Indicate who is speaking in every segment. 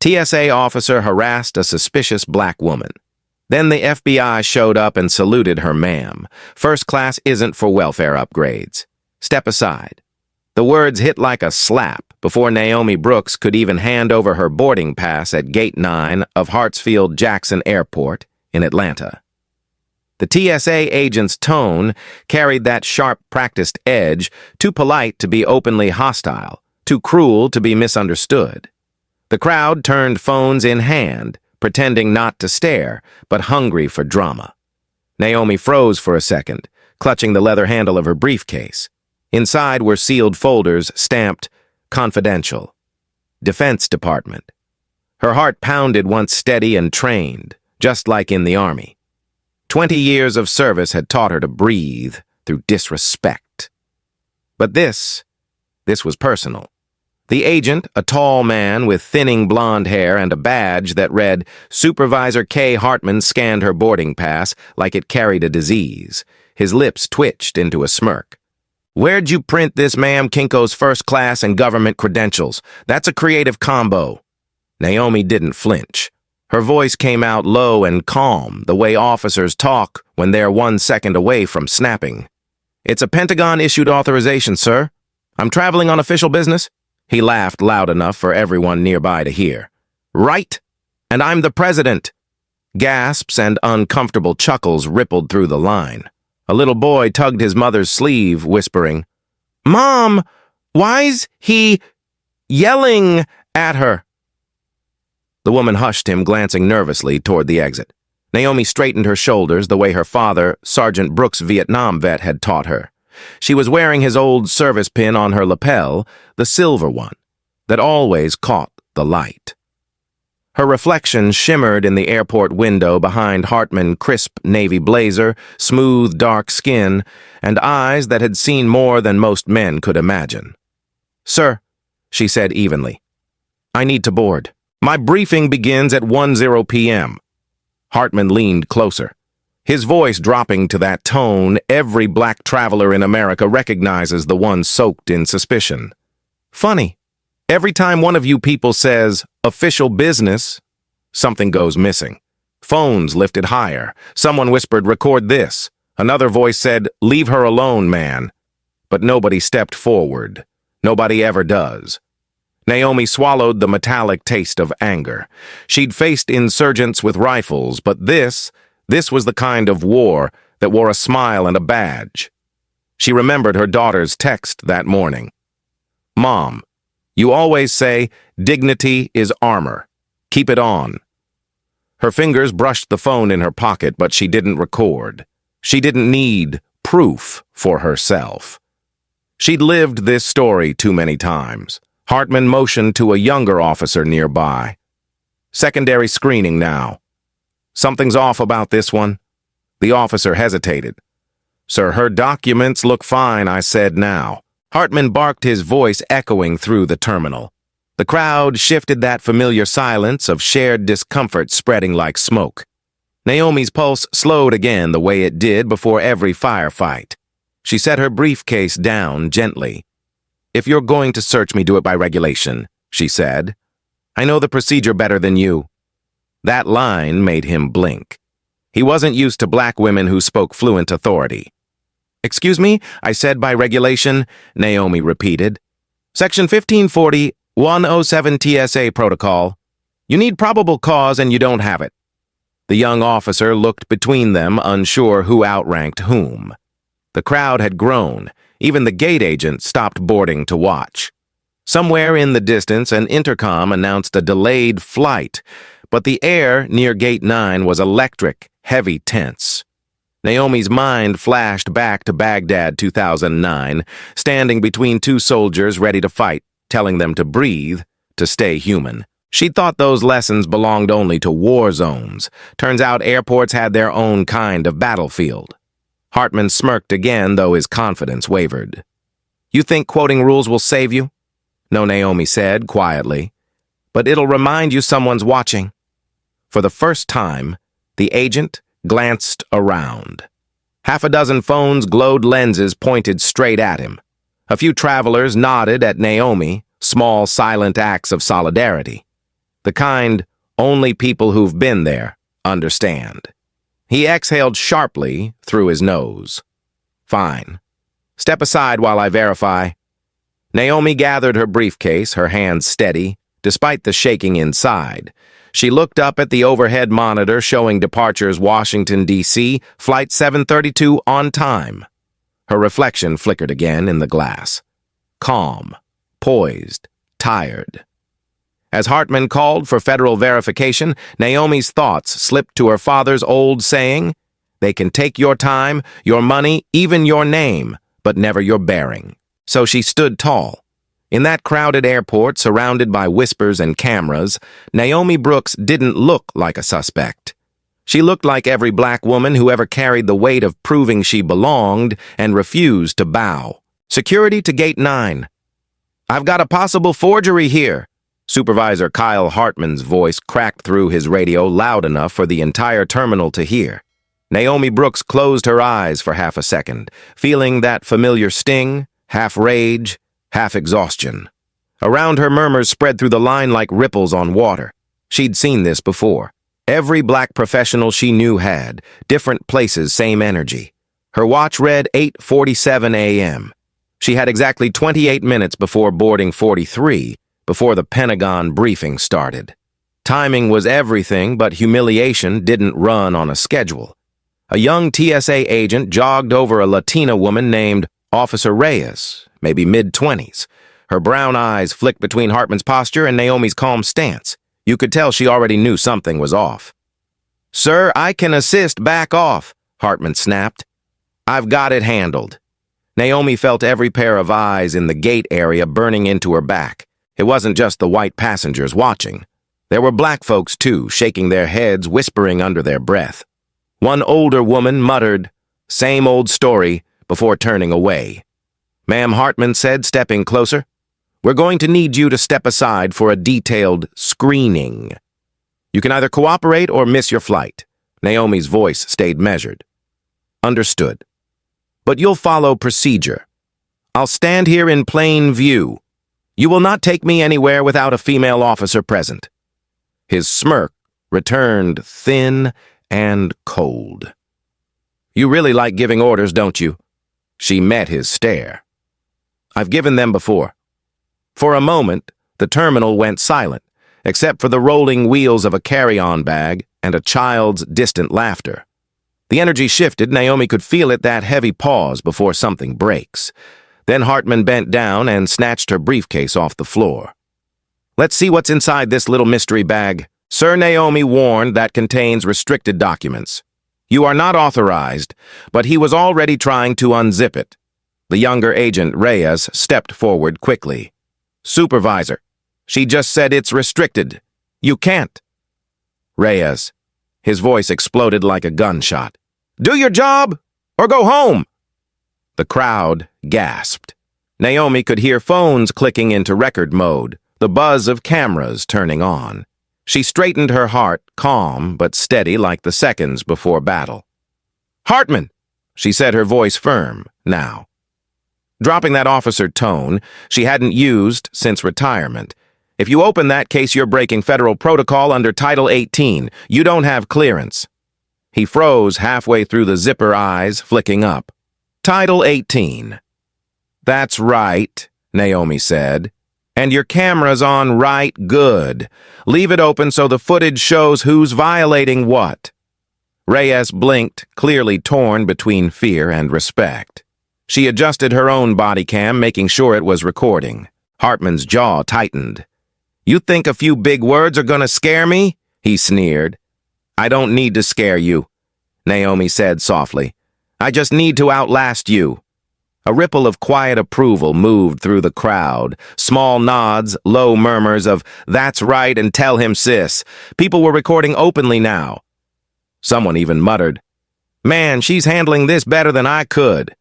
Speaker 1: TSA officer harassed a suspicious black woman. Then the FBI showed up and saluted her, "Ma'am. First class isn't for welfare upgrades. Step aside." The words hit like a slap before Naomi Brooks could even hand over her boarding pass at Gate 9 of Hartsfield-Jackson Airport in Atlanta. The TSA agent's tone carried that sharp, practiced edge, too polite to be openly hostile, too cruel to be misunderstood. The crowd turned phones in hand, pretending not to stare, but hungry for drama. Naomi froze for a second, clutching the leather handle of her briefcase. Inside were sealed folders stamped "Confidential." Defense Department. Her heart pounded once steady and trained, just like in the Army. 20 years of service had taught her to breathe through disrespect. But this was personal. The agent, a tall man with thinning blonde hair and a badge that read Supervisor K. Hartman, scanned her boarding pass like it carried a disease. His lips twitched into a smirk. "Where'd you print this, ma'am? Kinko's first class and government credentials. That's a creative combo." Naomi didn't flinch. Her voice came out low and calm, the way officers talk when they're 1 second away from snapping. "It's a Pentagon-issued authorization, sir. I'm traveling on official business." He laughed loud enough for everyone nearby to hear. "Right? And I'm the president." Gasps and uncomfortable chuckles rippled through the line. A little boy tugged his mother's sleeve, whispering, "Mom, why's he yelling at her?" The woman hushed him, glancing nervously toward the exit. Naomi straightened her shoulders the way her father, Sergeant Brooks' Vietnam vet, had taught her. She was wearing his old service pin on her lapel, the silver one, that always caught the light. Her reflection shimmered in the airport window behind Hartman's crisp navy blazer, smooth dark skin, and eyes that had seen more than most men could imagine. "Sir," she said evenly, "I need to board. My briefing begins at 1:00 p.m. Hartman leaned closer. His voice dropping to that tone every black traveler in America recognizes, the one soaked in suspicion. "Funny. Every time one of you people says, 'official business,' something goes missing." Phones lifted higher. Someone whispered, "Record this." Another voice said, "Leave her alone, man." But nobody stepped forward. Nobody ever does. Naomi swallowed the metallic taste of anger. She'd faced insurgents with rifles, but this was the kind of war that wore a smile and a badge. She remembered her daughter's text that morning. "Mom, you always say, 'Dignity is armor. Keep it on.'" Her fingers brushed the phone in her pocket, but she didn't record. She didn't need proof for herself. She'd lived this story too many times. Hartman motioned to a younger officer nearby. "Secondary screening now." "Something's off about this one." The officer hesitated. "Sir, her documents look fine," I said now. Hartman barked, his voice echoing through the terminal. The crowd shifted, that familiar silence of shared discomfort spreading like smoke. Naomi's pulse slowed again the way it did before every firefight. She set her briefcase down gently. "If you're going to search me, do it by regulation," she said. "I know the procedure better than you." That line made him blink. He wasn't used to black women who spoke fluent authority. "Excuse me, I said by regulation," Naomi repeated. "Section 1540, 107 TSA protocol. You need probable cause and you don't have it." The young officer looked between them, unsure who outranked whom. The crowd had grown. Even the gate agent stopped boarding to watch. Somewhere in the distance, an intercom announced a delayed flight, but the air near Gate 9 was electric, heavy, tense. Naomi's mind flashed back to Baghdad 2009, standing between two soldiers ready to fight, telling them to breathe, to stay human. She'd thought those lessons belonged only to war zones. Turns out airports had their own kind of battlefield. Hartman smirked again, though his confidence wavered. "You think quoting rules will save you?" "No," Naomi said quietly. "But it'll remind you someone's watching." For the first time, the agent glanced around. Half a dozen phones glowed lenses pointed straight at him. A few travelers nodded at Naomi, small silent acts of solidarity. The kind only people who've been there understand. He exhaled sharply through his nose. Fine. Step aside while I verify. Naomi gathered her briefcase, her hands steady, despite the shaking inside. She looked up at the overhead monitor showing departures Washington, D.C., Flight 732 on time. Her reflection flickered again in the glass. Calm, poised, tired. As Hartman called for federal verification, Naomi's thoughts slipped to her father's old saying, "They can take your time, your money, even your name, but never your bearing." So she stood tall. In that crowded airport, surrounded by whispers and cameras, Naomi Brooks didn't look like a suspect. She looked like every black woman who ever carried the weight of proving she belonged and refused to bow. Security to Gate 9. "I've got a possible forgery here." Supervisor Kyle Hartman's voice cracked through his radio loud enough for the entire terminal to hear. Naomi Brooks closed her eyes for half a second, feeling that familiar sting, half rage, half exhaustion. Around her, murmurs spread through the line like ripples on water. She'd seen this before. Every black professional she knew had. Different places, same energy. Her watch read 8:47 a.m. She had exactly 28 minutes before boarding 43, before the Pentagon briefing started. Timing was everything, but humiliation didn't run on a schedule. A young TSA agent jogged over a Latina woman named Officer Reyes, maybe mid-20s. Her brown eyes flicked between Hartman's posture and Naomi's calm stance. You could tell she already knew something was off. "Sir, I can assist, back off," Hartman snapped. "I've got it handled." Naomi felt every pair of eyes in the gate area burning into her back. It wasn't just the white passengers watching. There were black folks, too, shaking their heads, whispering under their breath. One older woman muttered, "Same old story," before turning away. "Ma'am," Hartman said, stepping closer, "we're going to need you to step aside for a detailed screening. You can either cooperate or miss your flight." Naomi's voice stayed measured. "Understood. But you'll follow procedure. I'll stand here in plain view. You will not take me anywhere without a female officer present." His smirk returned thin and cold. "You really like giving orders, don't you?" She met his stare. "I've given them before." For a moment, the terminal went silent, except for the rolling wheels of a carry-on bag and a child's distant laughter. The energy shifted. Naomi could feel it, that heavy pause before something breaks. Then Hartman bent down and snatched her briefcase off the floor. "Let's see what's inside this little mystery bag." "Sir," Naomi warned, "that contains restricted documents. You are not authorized," but he was already trying to unzip it. The younger agent, Reyes, stepped forward quickly. "Supervisor, she just said it's restricted. You can't." "Reyes." His voice exploded like a gunshot. "Do your job, or go home!" The crowd gasped. Naomi could hear phones clicking into record mode, the buzz of cameras turning on. She straightened her heart, calm but steady like the seconds before battle. "Hartman," she said, her voice firm now. Dropping that officer tone she hadn't used since retirement. "If you open that case, you're breaking federal protocol under Title 18. You don't have clearance." He froze halfway through, the zipper eyes flicking up. "Title 18. "That's right," Naomi said. "And your camera's on right good. Leave it open so the footage shows who's violating what." Reyes blinked, clearly torn between fear and respect. She adjusted her own body cam, making sure it was recording. Hartman's jaw tightened. "You think a few big words are gonna scare me?" he sneered. "I don't need to scare you," Naomi said softly. "I just need to outlast you." A ripple of quiet approval moved through the crowd. Small nods, low murmurs of, "That's right, and tell him, sis." People were recording openly now. Someone even muttered, "Man, she's handling this better than I could."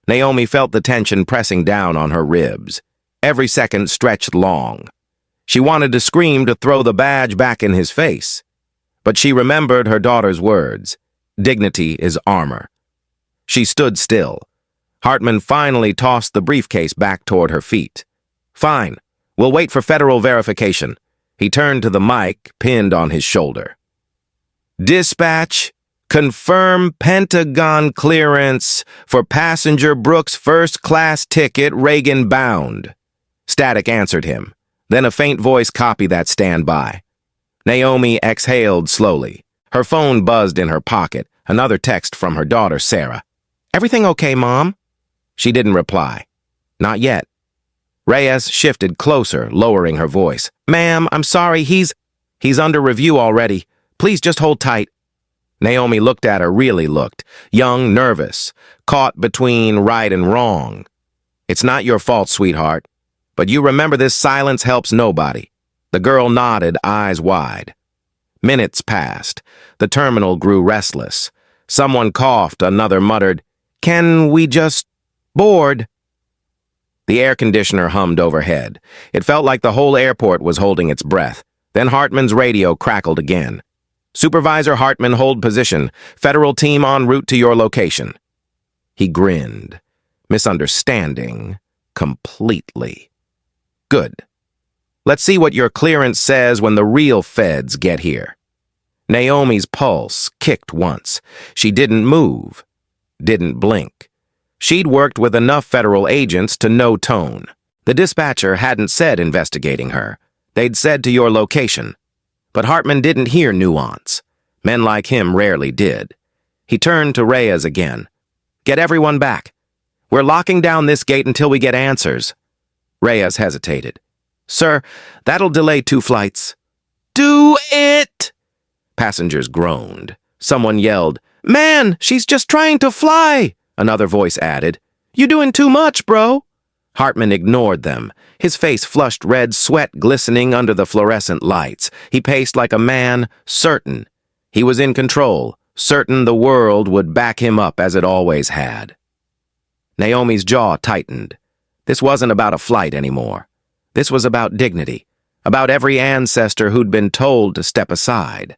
Speaker 1: Naomi felt the tension pressing down on her ribs. Every second stretched long. She wanted to scream, to throw the badge back in his face. But she remembered her daughter's words. Dignity is armor. She stood still. Hartman finally tossed the briefcase back toward her feet. "Fine. We'll wait for federal verification. He turned to the mic pinned on his shoulder. Dispatch, confirm Pentagon clearance for passenger Brooks' first-class ticket, Reagan bound. Static answered him. Then a faint voice copied that standby. Naomi exhaled slowly. Her phone buzzed in her pocket, another text from her daughter, Sarah. Everything okay, Mom? She didn't reply. Not yet. Reyes shifted closer, lowering her voice. Ma'am, I'm sorry, he's under review already. Please just hold tight. Naomi looked at her, really looked. Young, nervous, caught between right and wrong. It's not your fault, sweetheart. But you remember this silence helps nobody. The girl nodded, eyes wide. Minutes passed. The terminal grew restless. Someone coughed, another muttered, Can we just board? The air conditioner hummed overhead. It felt like the whole airport was holding its breath. Then Hartman's radio crackled again. Supervisor Hartman, hold position. Federal team en route to your location. He grinned, misunderstanding completely. Good. Let's see what your clearance says when the real feds get here. Naomi's pulse kicked once. She didn't move, didn't blink. She'd worked with enough federal agents to know tone. The dispatcher hadn't said investigating her. They'd said to your location. But Hartman didn't hear nuance. Men like him rarely did. He turned to Reyes again. Get everyone back. We're locking down this gate until we get answers. Reyes hesitated. Sir, that'll delay 2 flights. Do it! Passengers groaned. Someone yelled, Man, she's just trying to fly! Another voice added, You doing too much, bro? Hartman ignored them, his face flushed red, sweat glistening under the fluorescent lights. He paced like a man, certain. He was in control, certain the world would back him up as it always had. Naomi's jaw tightened. This wasn't about a flight anymore. This was about dignity, about every ancestor who'd been told to step aside.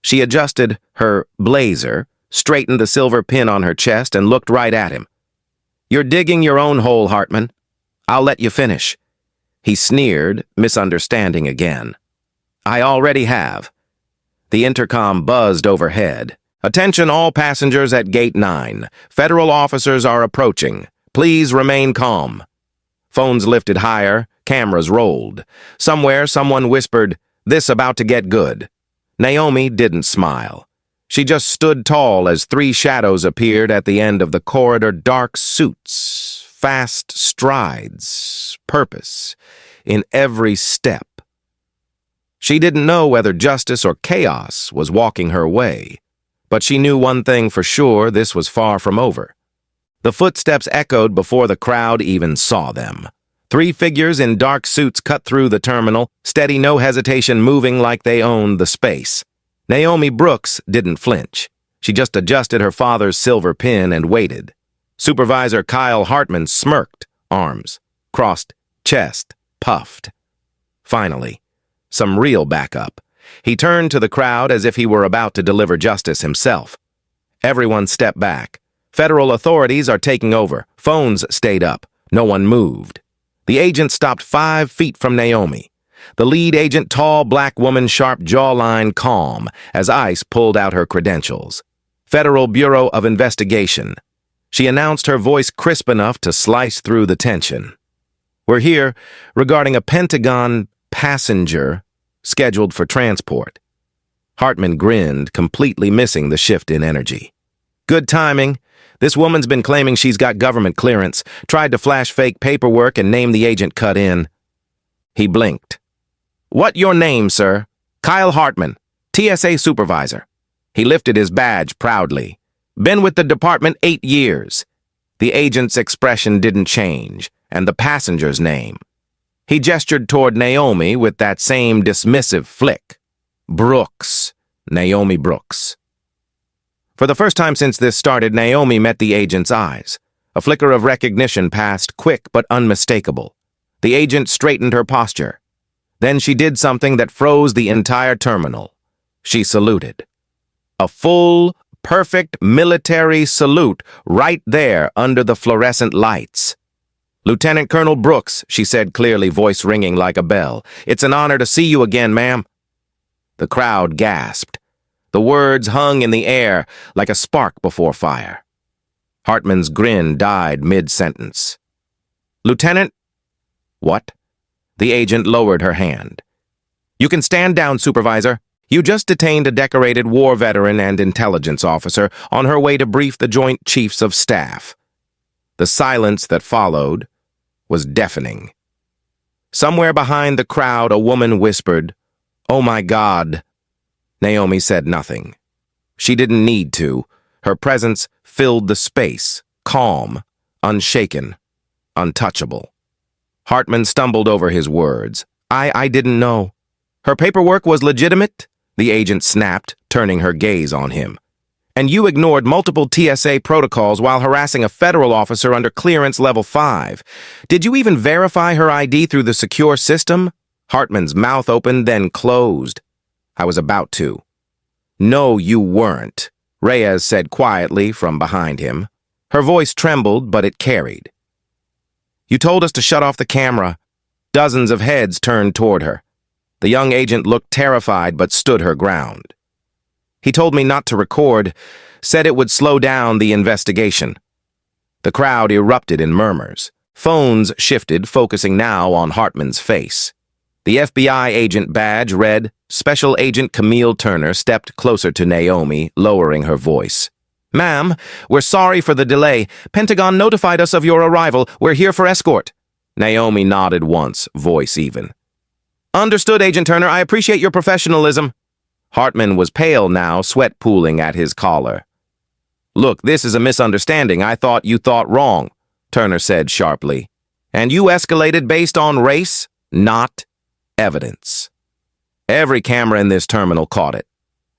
Speaker 1: She adjusted her blazer, straightened the silver pin on her chest, and looked right at him. You're digging your own hole, Hartman. I'll let you finish. He sneered, misunderstanding again. I already have. The intercom buzzed overhead. Attention all passengers at Gate 9. Federal officers are approaching. Please remain calm. Phones lifted higher, cameras rolled. Somewhere, someone whispered, This about to get good. Naomi didn't smile. She just stood tall as 3 shadows appeared at the end of the corridor, dark suits, fast strides, purpose, in every step. She didn't know whether justice or chaos was walking her way, but she knew one thing for sure, this was far from over. The footsteps echoed before the crowd even saw them. 3 figures in dark suits cut through the terminal, steady, no hesitation, moving like they owned the space. Naomi Brooks didn't flinch. She just adjusted her father's silver pin and waited. Supervisor Kyle Hartman smirked, arms crossed, chest puffed. Finally, some real backup. He turned to the crowd as if he were about to deliver justice himself. Everyone stepped back. Federal authorities are taking over. Phones stayed up. No one moved. The agent stopped 5 feet from Naomi. The lead agent, tall black woman, sharp jawline, calm, as ICE pulled out her credentials. Federal Bureau of Investigation. She announced, her voice crisp enough to slice through the tension. We're here regarding a Pentagon passenger scheduled for transport. Hartman grinned, completely missing the shift in energy. Good timing. This woman's been claiming she's got government clearance, tried to flash fake paperwork and name the agent cut in. He blinked. What your name, sir? Kyle Hartman, TSA supervisor. He lifted his badge proudly. Been with the department 8 years. The agent's expression didn't change, and the passenger's name. He gestured toward Naomi with that same dismissive flick. Brooks. Naomi Brooks. For the first time since this started, Naomi met the agent's eyes. A flicker of recognition passed, quick but unmistakable. The agent straightened her posture. Then she did something that froze the entire terminal. She saluted. A full, perfect military salute right there under the fluorescent lights. "Lieutenant Colonel Brooks," she said clearly, voice ringing like a bell. "It's an honor to see you again, ma'am." The crowd gasped. The words hung in the air like a spark before fire. Hartman's grin died mid-sentence. "Lieutenant?" "What?" The agent lowered her hand. "You can stand down, Supervisor. You just detained a decorated war veteran and intelligence officer on her way to brief the Joint Chiefs of Staff." The silence that followed was deafening. Somewhere behind the crowd, a woman whispered, "Oh my God." Naomi said nothing. She didn't need to. Her presence filled the space, calm, unshaken, untouchable. Hartman stumbled over his words. I didn't know." "Her paperwork was legitimate?" the agent snapped, turning her gaze on him. "And you ignored multiple TSA protocols while harassing a federal officer under clearance level 5. Did you even verify her ID through the secure system?" Hartman's mouth opened, then closed. "I was about to." "No, you weren't," Reyes said quietly from behind him. Her voice trembled, but it carried. "You told us to shut off the camera." Dozens of heads turned toward her. The young agent looked terrified but stood her ground. "He told me not to record, said it would slow down the investigation." The crowd erupted in murmurs. Phones shifted, focusing now on Hartman's face. The FBI agent badge read, Special Agent Camille Turner stepped closer to Naomi, lowering her voice. "Ma'am, we're sorry for the delay. Pentagon notified us of your arrival. We're here for escort." Naomi nodded once, voice even. "Understood, Agent Turner. I appreciate your professionalism." Hartman was pale now, sweat pooling at his collar. "Look, this is a misunderstanding. I thought you thought wrong," Turner said sharply. "And you escalated based on race, not evidence." Every camera in this terminal caught it.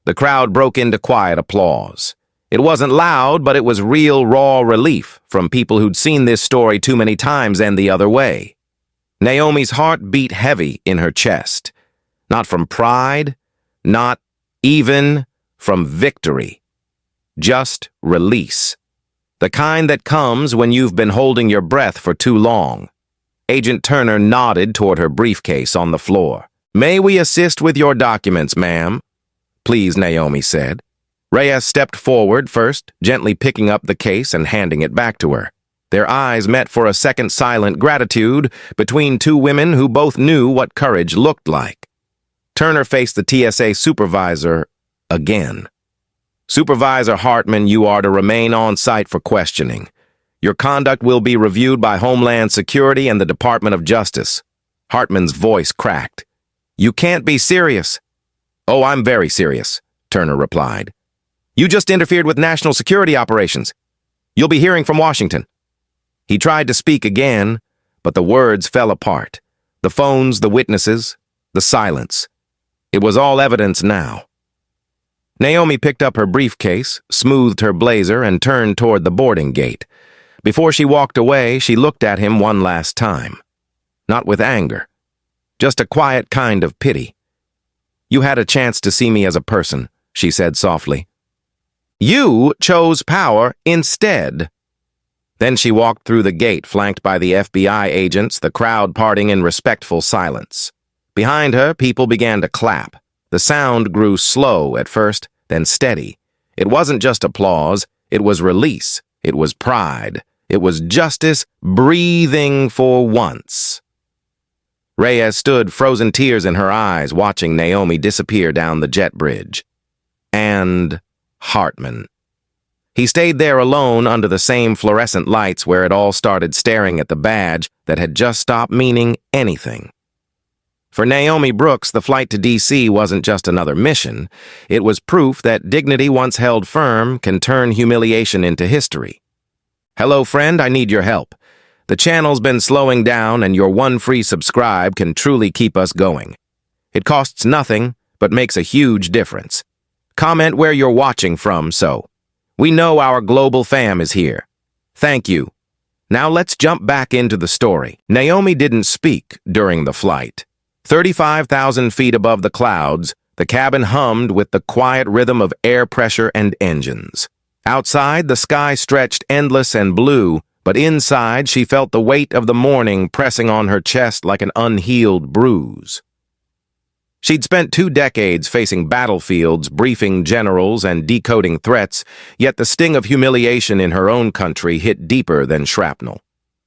Speaker 1: The crowd broke into quiet applause. It wasn't loud, but it was real, raw relief from people who'd seen this story too many times and the other way. Naomi's heart beat heavy in her chest. Not from pride, not even from victory. Just release. The kind that comes when you've been holding your breath for too long. Agent Turner nodded toward her briefcase on the floor. "May we assist with your documents, ma'am?" "Please," Naomi said. Reyes stepped forward first, gently picking up the case and handing it back to her. Their eyes met for a second, silent gratitude between two women who both knew what courage looked like. Turner faced the TSA supervisor again. "Supervisor Hartman, you are to remain on site for questioning. Your conduct will be reviewed by Homeland Security and the Department of Justice." Hartman's voice cracked. "You can't be serious." "Oh, I'm very serious," Turner replied. "You just interfered with national security operations. You'll be hearing from Washington." He tried to speak again, but the words fell apart. The phones, the witnesses, the silence. It was all evidence now. Naomi picked up her briefcase, smoothed her blazer, and turned toward the boarding gate. Before she walked away, she looked at him one last time. Not with anger, just a quiet kind of pity. "You had a chance to see me as a person," she said softly. "You chose power instead." Then she walked through the gate, flanked by the FBI agents, the crowd parting in respectful silence. Behind her, people began to clap. The sound grew slow at first, then steady. It wasn't just applause, it was release, it was pride, it was justice breathing for once. Reyes stood, frozen tears in her eyes, watching Naomi disappear down the jet bridge. And Hartman. He stayed there alone under the same fluorescent lights where it all started, staring at the badge that had just stopped meaning anything. For Naomi Brooks, the flight to D.C. wasn't just another mission. It was proof that dignity once held firm can turn humiliation into history. "Hello, friend, I need your help. The channel's been slowing down, and your one free subscribe can truly keep us going. It costs nothing, but makes a huge difference. Comment where you're watching from, so we know our global fam is here. Thank you. Now let's jump back into the story." Naomi didn't speak during the flight. 35,000 feet above the clouds, the cabin hummed with the quiet rhythm of air pressure and engines. Outside, the sky stretched endless and blue, But inside, she felt the weight of the morning pressing on her chest like an unhealed bruise. She'd spent 2 decades facing battlefields, briefing generals, and decoding threats, yet the sting of humiliation in her own country hit deeper than shrapnel.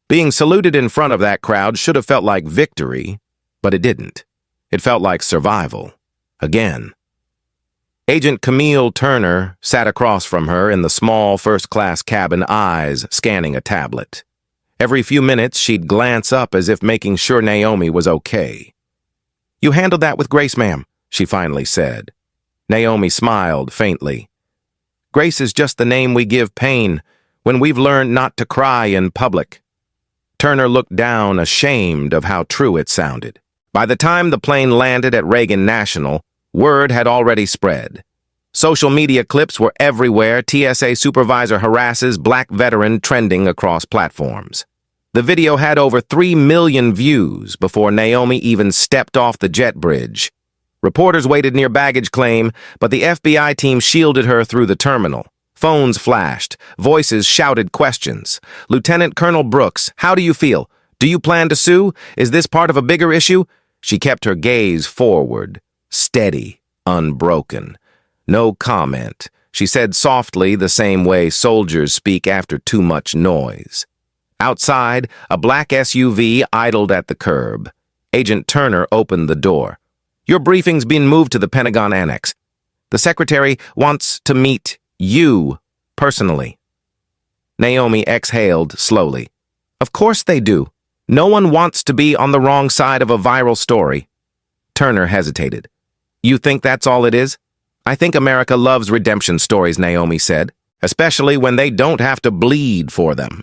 Speaker 1: Being saluted in front of that crowd should have felt like victory, but it didn't. It felt like survival. Again. Agent Camille Turner sat across from her in the small first-class cabin, eyes scanning a tablet. Every few minutes, she'd glance up as if making sure Naomi was okay. "You handled that with grace, ma'am," she finally said. Naomi smiled faintly. "Grace is just the name we give pain when we've learned not to cry in public." Turner looked down, ashamed of how true it sounded. By the time the plane landed at Reagan National, word had already spread. Social media clips were everywhere. TSA supervisor harasses black veteran trending across platforms. The video had over 3 million views before Naomi even stepped off the jet bridge. Reporters waited near baggage claim, but the FBI team shielded her through the terminal. Phones flashed. Voices shouted questions. "Lieutenant Colonel Brooks, how do you feel? Do you plan to sue? Is this part of a bigger issue?" She kept her gaze forward, steady, unbroken. No comment. She said softly, the same way soldiers speak after too much noise. Outside, a black SUV idled at the curb. Agent Turner opened the door. "Your briefing's been moved to the Pentagon Annex. The secretary wants to meet you personally." Naomi exhaled slowly. "Of course they do. No one wants to be on the wrong side of a viral story." Turner hesitated. "You think that's all it is?" "I think America loves redemption stories," Naomi said, "especially when they don't have to bleed for them."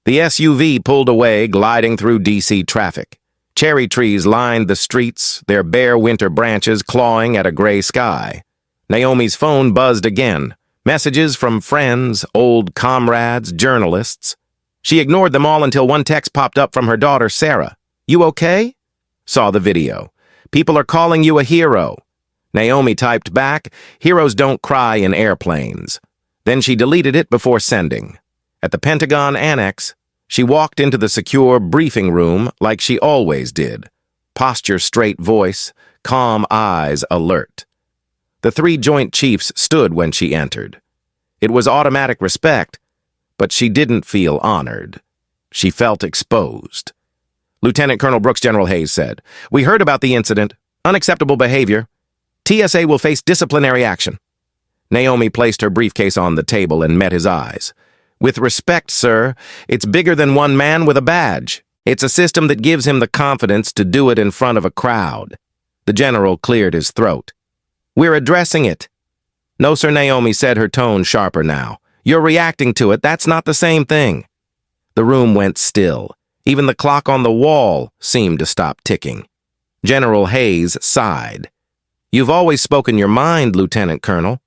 Speaker 1: The SUV pulled away, gliding through D.C. traffic. Cherry trees lined the streets, their bare winter branches clawing at a gray sky. Naomi's phone buzzed again. Messages from friends, old comrades, journalists. She ignored them all until one text popped up from her daughter, Sarah. "You okay?" Saw the video. "People are calling you a hero." Naomi typed back, "Heroes don't cry in airplanes." Then she deleted it before sending. At the Pentagon Annex, she walked into the secure briefing room like she always did. Posture straight, voice, calm eyes alert. The 3 Joint Chiefs stood when she entered. It was automatic respect, but she didn't feel honored. She felt exposed. "Lieutenant Colonel Brooks," General Hayes said, "we heard about the incident. Unacceptable behavior. TSA will face disciplinary action." Naomi placed her briefcase on the table and met his eyes. "With respect, sir, it's bigger than one man with a badge. It's a system that gives him the confidence to do it in front of a crowd." The general cleared his throat. "We're addressing it." "No, sir," Naomi said, her tone sharper now. "You're reacting to it. That's not the same thing." The room went still. Even the clock on the wall seemed to stop ticking. General Hayes sighed. "You've always spoken your mind, Lieutenant Colonel."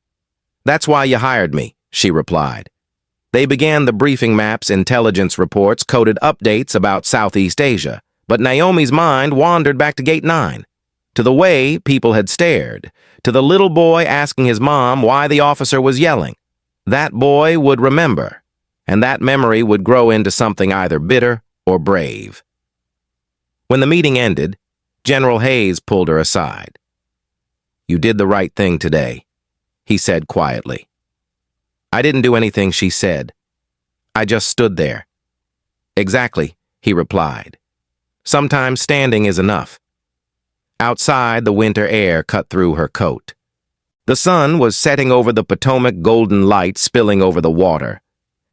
Speaker 1: "That's why you hired me," she replied. They began the briefing maps, intelligence reports, coded updates about Southeast Asia. But Naomi's mind wandered back to Gate 9, to the way people had stared, to the little boy asking his mom why the officer was yelling. That boy would remember, and that memory would grow into something either bitter or brave. When the meeting ended, General Hayes pulled her aside. "You did the right thing today," he said quietly. "I didn't do anything," she said. "I just stood there." "Exactly," he replied. "Sometimes standing is enough." Outside, the winter air cut through her coat. The sun was setting over the Potomac, golden light spilling over the water.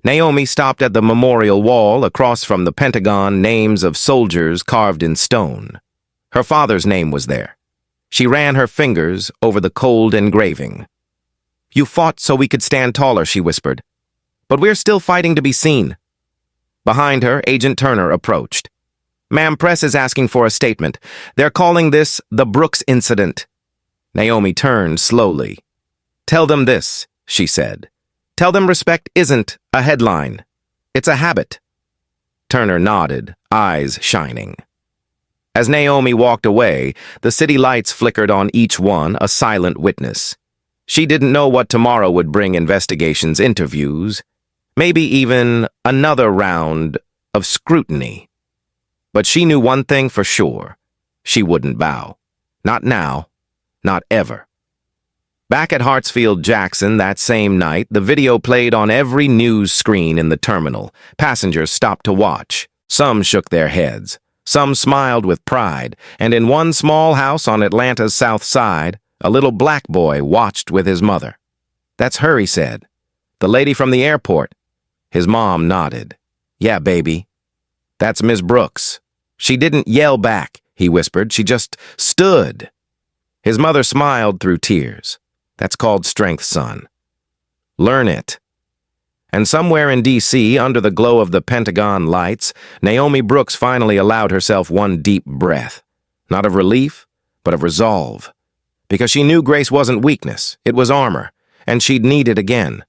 Speaker 1: Naomi stopped at the memorial wall across from the Pentagon, names of soldiers carved in stone. Her father's name was there. She ran her fingers over the cold engraving. "You fought so we could stand taller," she whispered. "But we're still fighting to be seen." Behind her, Agent Turner approached. "Ma'am, press is asking for a statement. They're calling this the Brooks incident." Naomi turned slowly. "Tell them this," she said. "Tell them respect isn't a headline. It's a habit." Turner nodded, eyes shining. As Naomi walked away, the city lights flickered on each one, a silent witness. She didn't know what tomorrow would bring: investigations, interviews, Maybe even another round of scrutiny. But she knew one thing for sure. She wouldn't bow. Not now. Not ever. Back at Hartsfield-Jackson that same night, the video played on every news screen in the terminal. Passengers stopped to watch. Some shook their heads. Some smiled with pride. And in one small house on Atlanta's south side, a little black boy watched with his mother. "That's her," he said. "The lady from the airport." His mom nodded. "Yeah, baby. That's Miss Brooks." She didn't yell back, he whispered. She just stood. His mother smiled through tears. "That's called strength, son. Learn it." And somewhere in D.C., under the glow of the Pentagon lights, Naomi Brooks finally allowed herself one deep breath. Not of relief, but of resolve. Because she knew grace wasn't weakness, it was armor, and she'd need it again.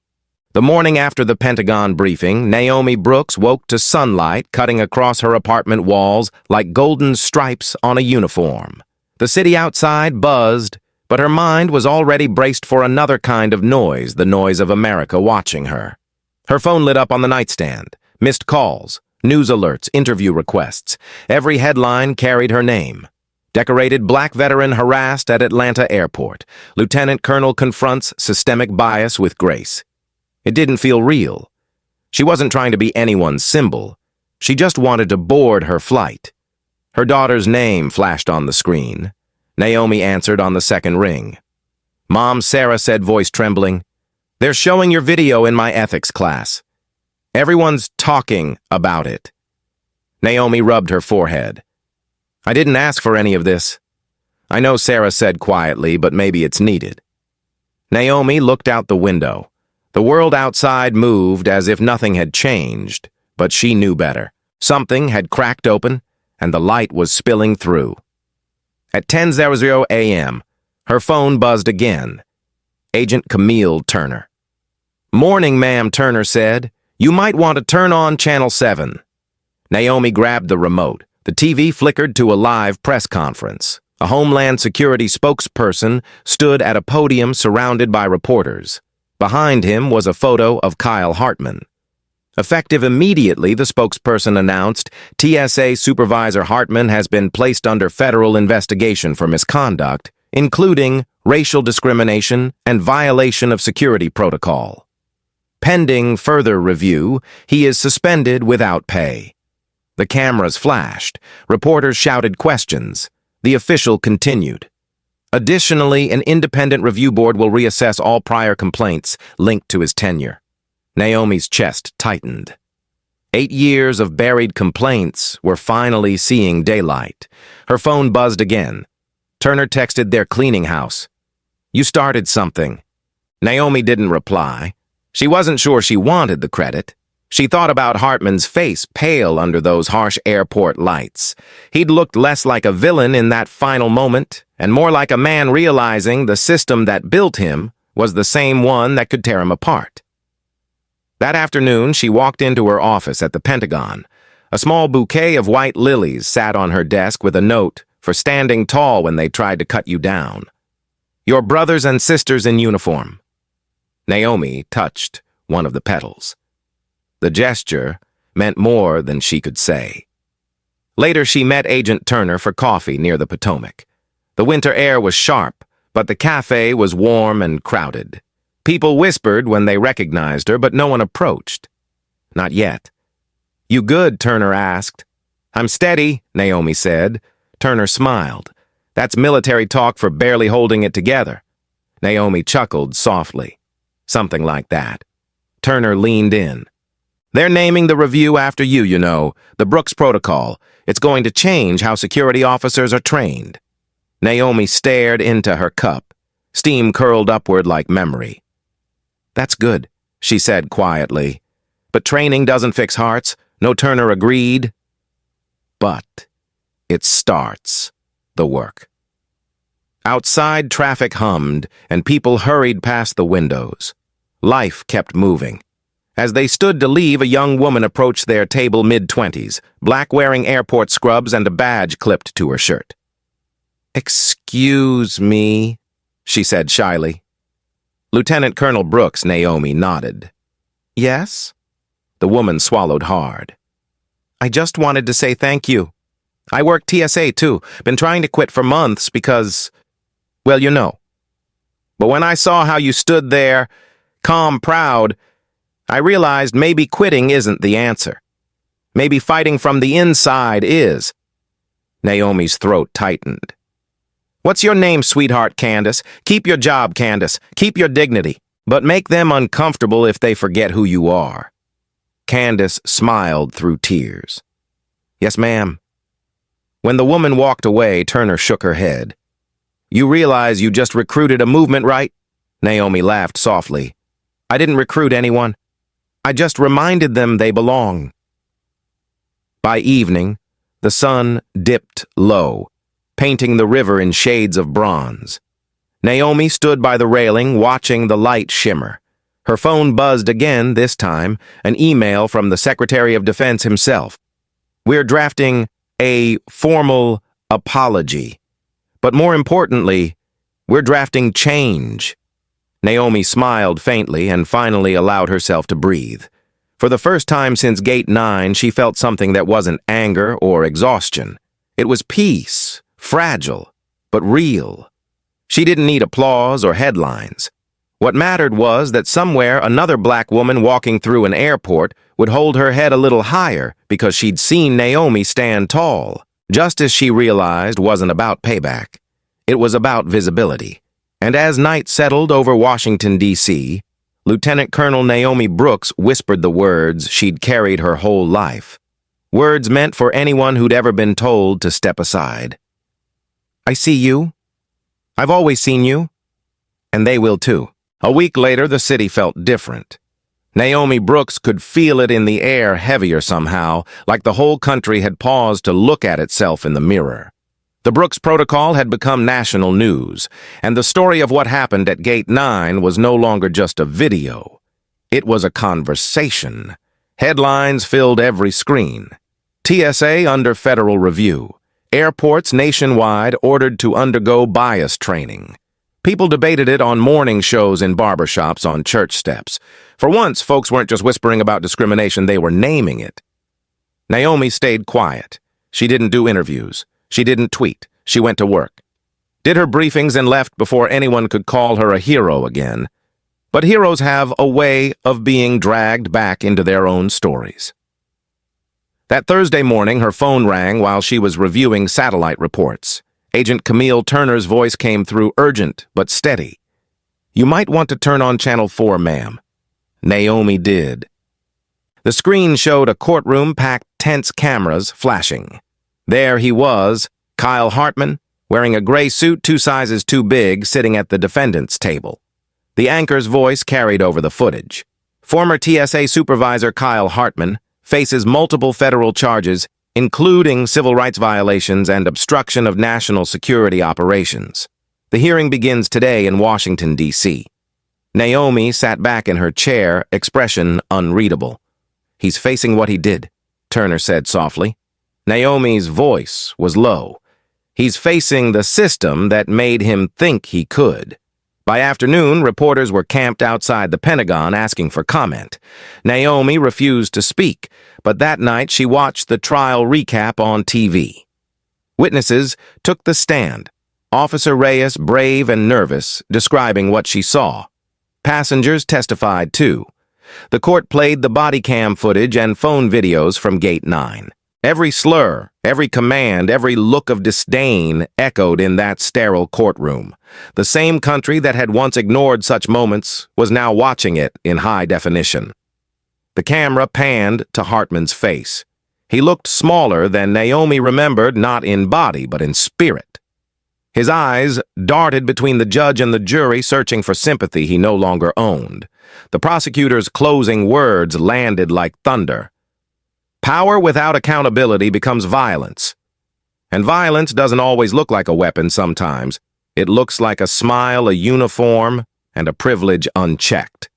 Speaker 1: The morning after the Pentagon briefing, Naomi Brooks woke to sunlight cutting across her apartment walls like golden stripes on a uniform. The city outside buzzed, but her mind was already braced for another kind of noise, the noise of America watching her. Her phone lit up on the nightstand. Missed calls, news alerts, interview requests. Every headline carried her name. Decorated black veteran harassed at Atlanta airport. Lieutenant Colonel confronts systemic bias with grace. It didn't feel real. She wasn't trying to be anyone's symbol. She just wanted to board her flight. Her daughter's name flashed on the screen. Naomi answered on the second ring. "Mom," Sarah said, voice trembling. "They're showing your video in my ethics class. Everyone's talking about it." Naomi rubbed her forehead. "I didn't ask for any of this." "I know," Sarah said quietly, "but maybe it's needed." Naomi looked out the window. The world outside moved as if nothing had changed, but she knew better. Something had cracked open, and the light was spilling through. At 10:00 a.m., her phone buzzed again. Agent Camille Turner. "Morning, ma'am," Turner said. "You might want to turn on Channel 7. Naomi grabbed the remote. The TV flickered to a live press conference. A Homeland Security spokesperson stood at a podium surrounded by reporters. Behind him was a photo of Kyle Hartman. Effective immediately, the spokesperson announced, TSA Supervisor Hartman has been placed under federal investigation for misconduct, including racial discrimination and violation of security protocol. Pending further review, he is suspended without pay. The cameras flashed. Reporters shouted questions. The official continued. Additionally, an independent review board will reassess all prior complaints linked to his tenure. Naomi's chest tightened. 8 years of buried complaints were finally seeing daylight. Her phone buzzed again. Turner texted their cleaning house. "You started something." Naomi didn't reply. She wasn't sure she wanted the credit. She thought about Hartman's face, pale under those harsh airport lights. He'd looked less like a villain in that final moment, and more like a man realizing the system that built him was the same one that could tear him apart. That afternoon, she walked into her office at the Pentagon. A small bouquet of white lilies sat on her desk with a note for standing tall when they tried to cut you down. "Your brothers and sisters in uniform." Naomi touched one of the petals. The gesture meant more than she could say. Later, she met Agent Turner for coffee near the Potomac. The winter air was sharp, but the cafe was warm and crowded. People whispered when they recognized her, but no one approached. Not yet. "You good?" Turner asked. "I'm steady," Naomi said. Turner smiled. "That's military talk for barely holding it together." Naomi chuckled softly. "Something like that." Turner leaned in. "They're naming the review after you, you know, the Brooks Protocol. It's going to change how security officers are trained." Naomi stared into her cup. Steam curled upward like memory. "That's good," she said quietly. "But training doesn't fix hearts." No, Turner agreed. But it starts the work. Outside, traffic hummed, and people hurried past the windows. Life kept moving. As they stood to leave, a young woman approached their table mid-20s, black-wearing airport scrubs and a badge clipped to her shirt. "Excuse me," she said shyly. "Lieutenant Colonel Brooks," Naomi nodded. "Yes?" The woman swallowed hard. I just wanted to say thank you. I work TSA too. Been trying to quit for months because, well, you know. But when I saw how you stood there, calm, proud, I realized maybe quitting isn't the answer. Maybe fighting from the inside is. Naomi's throat tightened. What's your name, sweetheart, Candace? Keep your job, Candace. Keep your dignity. But make them uncomfortable if they forget who you are. Candace smiled through tears. Yes, ma'am. When the woman walked away, Turner shook her head. You realize you just recruited a movement, right? Naomi laughed softly. I didn't recruit anyone. I just reminded them they belong. By evening, the sun dipped low, painting the river in shades of bronze. Naomi stood by the railing, watching the light shimmer. Her phone buzzed again, this time, an email from the Secretary of Defense himself. We're drafting a formal apology. But more importantly, we're drafting change. Naomi smiled faintly and finally allowed herself to breathe. For the first time since Gate 9, she felt something that wasn't anger or exhaustion. It was peace, fragile, but real. She didn't need applause or headlines. What mattered was that somewhere another black woman walking through an airport would hold her head a little higher because she'd seen Naomi stand tall. Justice, she realized, wasn't about payback. It was about visibility. And as night settled over Washington, D.C., Lieutenant Colonel Naomi Brooks whispered the words she'd carried her whole life. Words meant for anyone who'd ever been told to step aside. I see you. I've always seen you. And they will too. A week later, the city felt different. Naomi Brooks could feel it in the air heavier somehow, like the whole country had paused to look at itself in the mirror. The Brooks Protocol had become national news, and the story of what happened at Gate 9 was no longer just a video. It was a conversation. Headlines filled every screen. TSA under federal review. Airports nationwide ordered to undergo bias training. People debated it on morning shows in barbershops, on church steps. For once, folks weren't just whispering about discrimination, they were naming it. Naomi stayed quiet. She didn't do interviews. She didn't tweet. She went to work. Did her briefings and left before anyone could call her a hero again. But heroes have a way of being dragged back into their own stories. That Thursday morning, her phone rang while she was reviewing satellite reports. Agent Camille Turner's voice came through, urgent but steady. You might want to turn on Channel 4, ma'am. Naomi did. The screen showed a courtroom packed tense cameras flashing. There he was, Kyle Hartman, wearing a gray suit 2 sizes too big, sitting at the defendant's table. The anchor's voice carried over the footage. Former TSA supervisor Kyle Hartman faces multiple federal charges, including civil rights violations and obstruction of national security operations. The hearing begins today in Washington, D.C. Naomi sat back in her chair, expression unreadable. He's facing what he did, Turner said softly. Naomi's voice was low. He's facing the system that made him think he could. By afternoon, reporters were camped outside the Pentagon asking for comment. Naomi refused to speak, but that night she watched the trial recap on TV. Witnesses took the stand. Officer Reyes, brave and nervous, describing what she saw. Passengers testified too. The court played the body cam footage and phone videos from Gate 9. Every slur, every command, every look of disdain echoed in that sterile courtroom. The same country that had once ignored such moments was now watching it in high definition. The camera panned to Hartman's face. He looked smaller than Naomi remembered, not in body, but in spirit. His eyes darted between the judge and the jury, searching for sympathy he no longer owned. The prosecutor's closing words landed like thunder. Power without accountability becomes violence. And violence doesn't always look like a weapon sometimes. It looks like a smile, a uniform, and a privilege unchecked.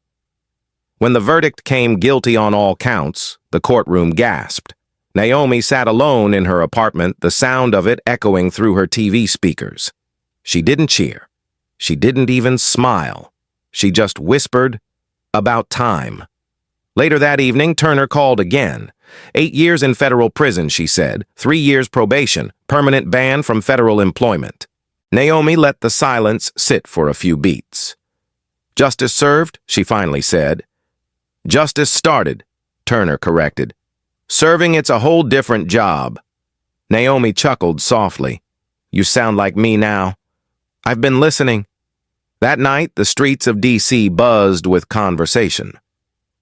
Speaker 1: When the verdict came guilty on all counts, the courtroom gasped. Naomi sat alone in her apartment, the sound of it echoing through her TV speakers. She didn't cheer. She didn't even smile. She just whispered, about time. Later that evening, Turner called again. 8 years in federal prison, she said. 3 years probation, permanent ban from federal employment. Naomi let the silence sit for a few beats. Justice served, she finally said. Justice started, Turner corrected. Serving, it's a whole different job. Naomi chuckled softly. You sound like me now. I've been listening. That night, the streets of D.C. buzzed with conversation.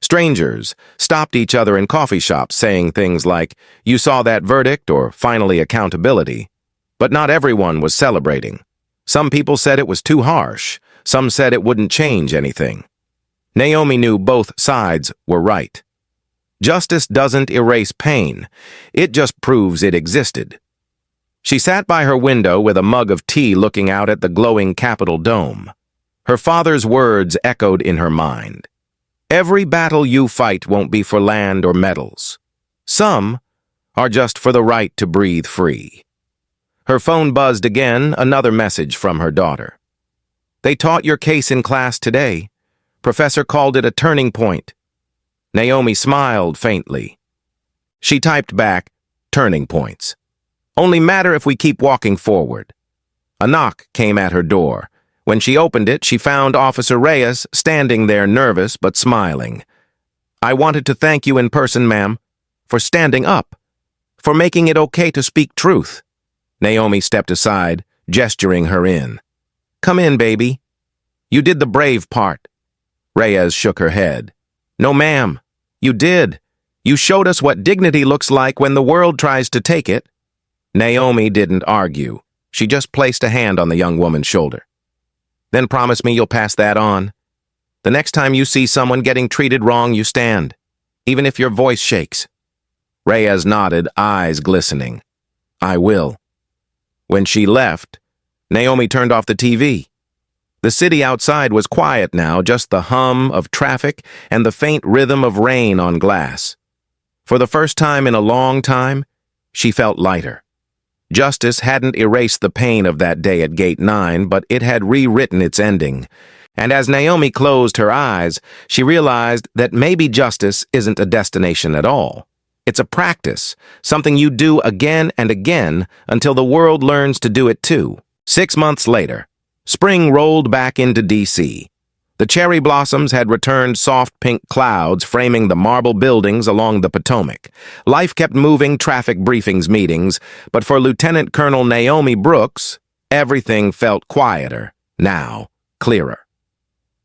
Speaker 1: Strangers stopped each other in coffee shops saying things like, you saw that verdict, or finally accountability. But not everyone was celebrating. Some people said it was too harsh. Some said it wouldn't change anything. Naomi knew both sides were right. Justice doesn't erase pain. It just proves it existed. She sat by her window with a mug of tea looking out at the glowing Capitol dome. Her father's words echoed in her mind. Every battle you fight won't be for land or medals. Some are just for the right to breathe free. Her phone buzzed again, another message from her daughter. They taught your case in class today. Professor called it a turning point. Naomi smiled faintly. She typed back, turning points. Only matter if we keep walking forward. A knock came at her door. When she opened it, she found Officer Reyes standing there nervous but smiling. I wanted to thank you in person, ma'am, for standing up, for making it okay to speak truth. Naomi stepped aside, gesturing her in. Come in, baby. You did the brave part. Reyes shook her head. No, ma'am. You did. You showed us what dignity looks like when the world tries to take it. Naomi didn't argue. She just placed a hand on the young woman's shoulder. Then promise me you'll pass that on. The next time you see someone getting treated wrong, you stand, even if your voice shakes. Reyes nodded, eyes glistening. I will. When she left, Naomi turned off the TV. The city outside was quiet now, just the hum of traffic and the faint rhythm of rain on glass. For the first time in a long time, she felt lighter. Justice hadn't erased the pain of that day at Gate 9, but it had rewritten its ending. And as Naomi closed her eyes, she realized that maybe justice isn't a destination at all. It's a practice, something you do again and again until the world learns to do it too. 6 months later, spring rolled back into D.C. The cherry blossoms had returned soft pink clouds framing the marble buildings along the Potomac. Life kept moving, traffic briefings, meetings, but for Lieutenant Colonel Naomi Brooks, everything felt quieter, now clearer.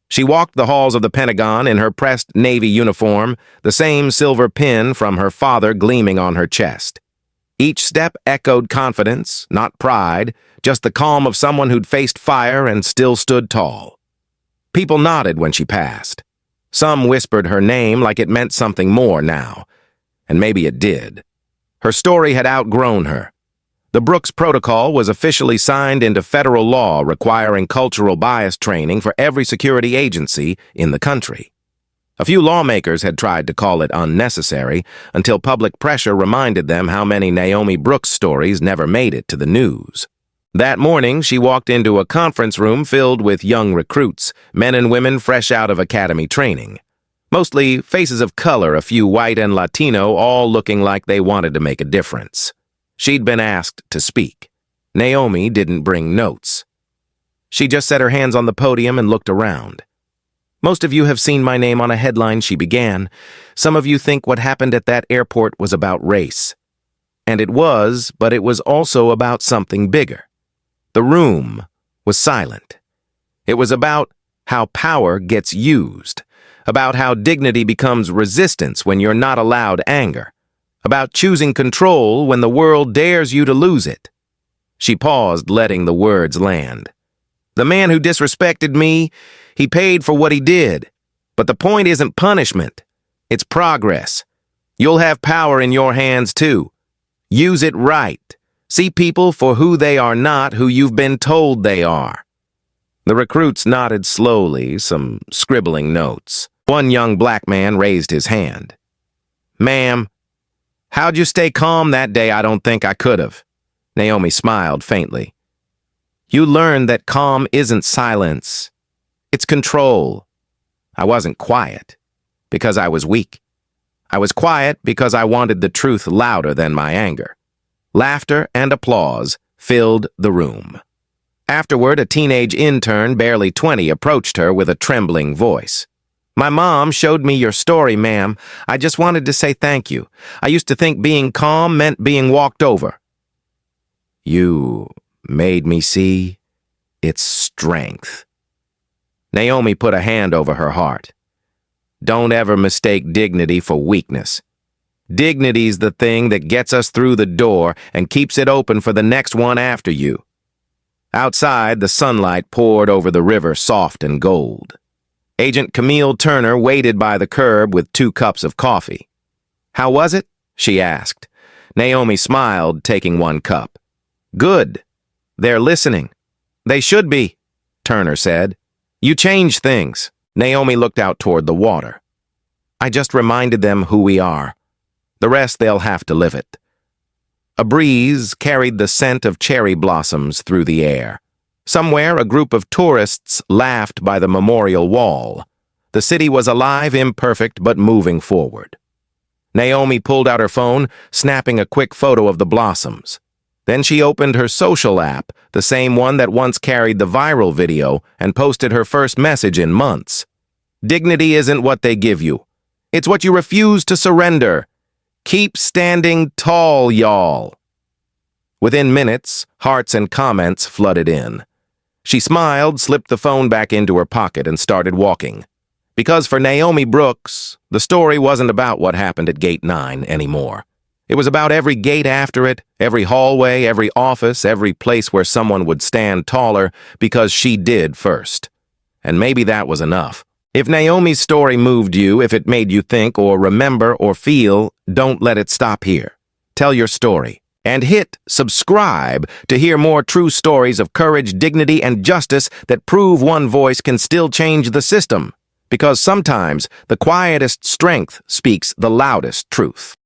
Speaker 1: She walked the halls of the Pentagon in her pressed Navy uniform, the same silver pin from her father gleaming on her chest. Each step echoed confidence, not pride, just the calm of someone who'd faced fire and still stood tall. People nodded when she passed. Some whispered her name like it meant something more now, and maybe it did. Her story had outgrown her. The Brooks Protocol was officially signed into federal law requiring cultural bias training for every security agency in the country. A few lawmakers had tried to call it unnecessary until public pressure reminded them how many Naomi Brooks stories never made it to the news. That morning, she walked into a conference room filled with young recruits, men and women fresh out of academy training. Mostly faces of color, a few white and Latino, all looking like they wanted to make a difference. She'd been asked to speak. Naomi didn't bring notes. She just set her hands on the podium and looked around. Most of you have seen my name on a headline, she began. Some of you think what happened at that airport was about race. And it was, but it was also about something bigger. The room was silent. It was about how power gets used, about how dignity becomes resistance when you're not allowed anger, about choosing control when the world dares you to lose it. She paused, letting the words land. The man who disrespected me, he paid for what he did. But the point isn't punishment. It's progress. You'll have power in your hands too. Use it right. See people for who they are, not who you've been told they are. The recruits nodded slowly, some scribbling notes. One young black man raised his hand. Ma'am, how'd you stay calm that day? I don't think I could have. Naomi smiled faintly. You learned that calm isn't silence. It's control. I wasn't quiet because I was weak. I was quiet because I wanted the truth louder than my anger. Laughter and applause filled the room. Afterward, a teenage intern, barely 20, approached her with a trembling voice. "My mom showed me your story, ma'am. I just wanted to say thank you. I used to think being calm meant being walked over." "You made me see its strength." Naomi put a hand over her heart. "Don't ever mistake dignity for weakness. Dignity's the thing that gets us through the door and keeps it open for the next one after you." Outside, the sunlight poured over the river, soft and gold. Agent Camille Turner waited by the curb with 2 cups of coffee. "How was it?" she asked. Naomi smiled, taking 1 cup. "Good. They're listening." "They should be," Turner said. "You change things." Naomi looked out toward the water. "I just reminded them who we are. The rest they'll have to live it." A breeze carried the scent of cherry blossoms through the air. Somewhere, a group of tourists laughed by the memorial wall. The city was alive, imperfect, but moving forward. Naomi pulled out her phone, snapping a quick photo of the blossoms. Then she opened her social app, the same one that once carried the viral video, and posted her first message in months. "Dignity isn't what they give you. It's what you refuse to surrender. Keep standing tall, y'all." Within minutes, hearts and comments flooded in. She smiled, slipped the phone back into her pocket, and started walking. Because for Naomi Brooks, the story wasn't about what happened at Gate 9 anymore. It was about every gate after it, every hallway, every office, every place where someone would stand taller because she did first. And maybe that was enough. If Naomi's story moved you, if it made you think or remember or feel, don't let it stop here. Tell your story. And hit subscribe to hear more true stories of courage, dignity, and justice that prove one voice can still change the system. Because sometimes the quietest strength speaks the loudest truth.